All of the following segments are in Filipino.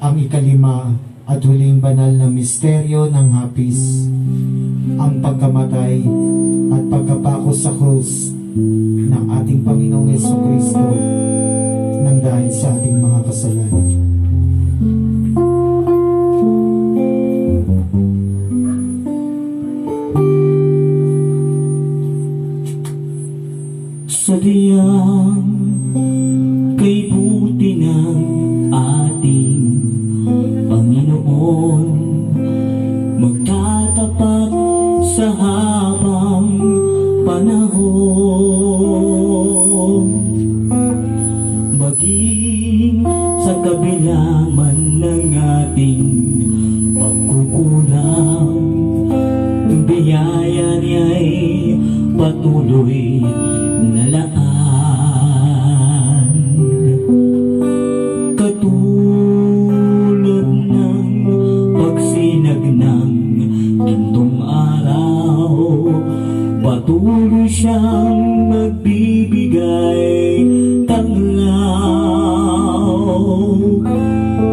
Ang ikalima at huling banal na misteryo ng hapis, ang pagkamatay at pagkapako sa krus ng ating Panginoong Jesucristo nang dahil sa ating mga kasalanan. Sadyang kay buti ng ating Panginoon, magtatapat sa habang panahon. Maging sa kabila man ng ating pagkukulang, biyaya niya'y patuloy na laan. Katulad ng pagsinag ng gintong araw, patuloy siyang magbibigay tanglaw.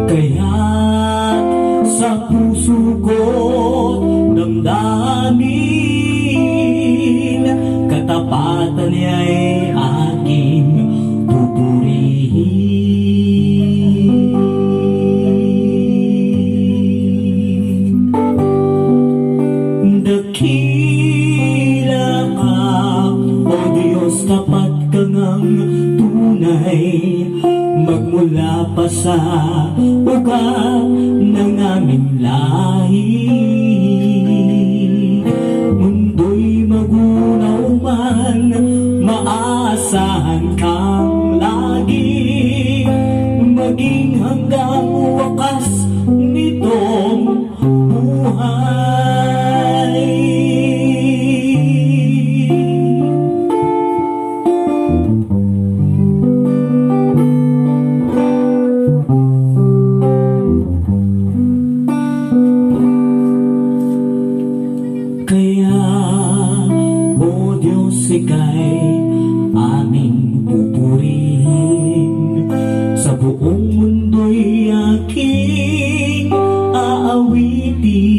Kaya't sa puso ko't damdamin, katapatan niya'y aking pupurihin. Dakila ka, O Diyos, tapat ka ngang tunay, magmula pa sa ugat ng aming lahi. Mundo'y magunaw man, maasahan kang lagi, maging hanggang wakas nitong buhay. Kaya, O Diyos, ika'y aming pupurihin, sa buong mundo'y aking aawitin.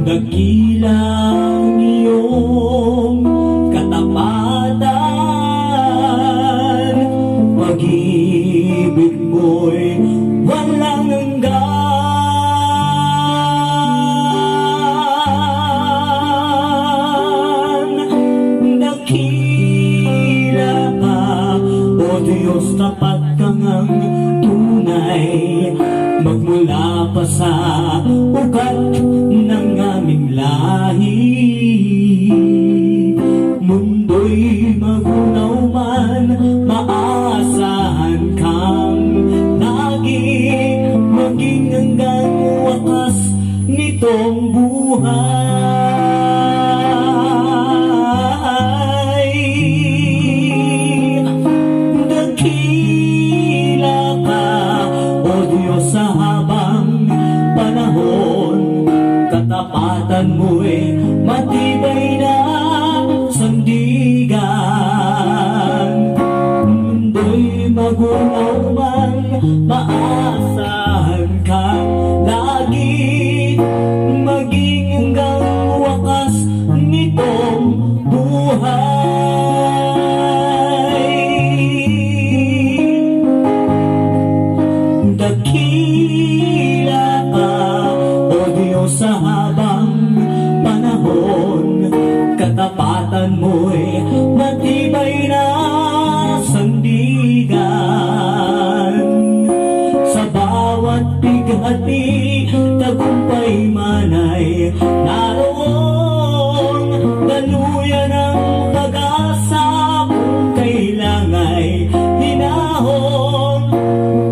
Dakila ang iyong katapatan, pag-ibig mo'y walang hanggan. Dakila ka, O Diyos, tapat ka ngang tunay, magmula pa sa ugat ng aming lahi. Mundo'y magunaw man, maasahan kang lagi, maging hanggang wakas nitong buhay. Dakila ka, O Diyos, sa habang panahon, katapatan mo'y matibay na sandigan. Mundo'y magunaw man, maasahan kang lagi, maging hanggang wakas nitong buhay. Dakila ka, O Diyos, sa habang panahon, katapatan mo'y matibay na sandigan. Sa bawat bighati, tagumpay manay naroon, daluyan ang pag-asa kung kailanga'y hinahon.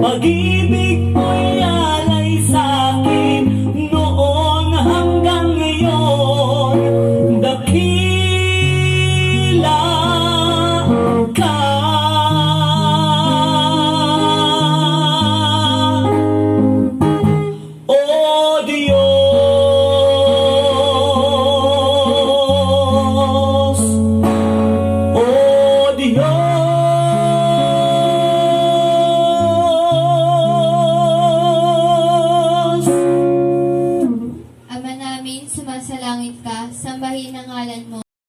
Pag-ibig mo'y alay sa'kin noon hanggang ngayon. Dakila ka. sumasalangit ka, sambahin ang ngalan mo.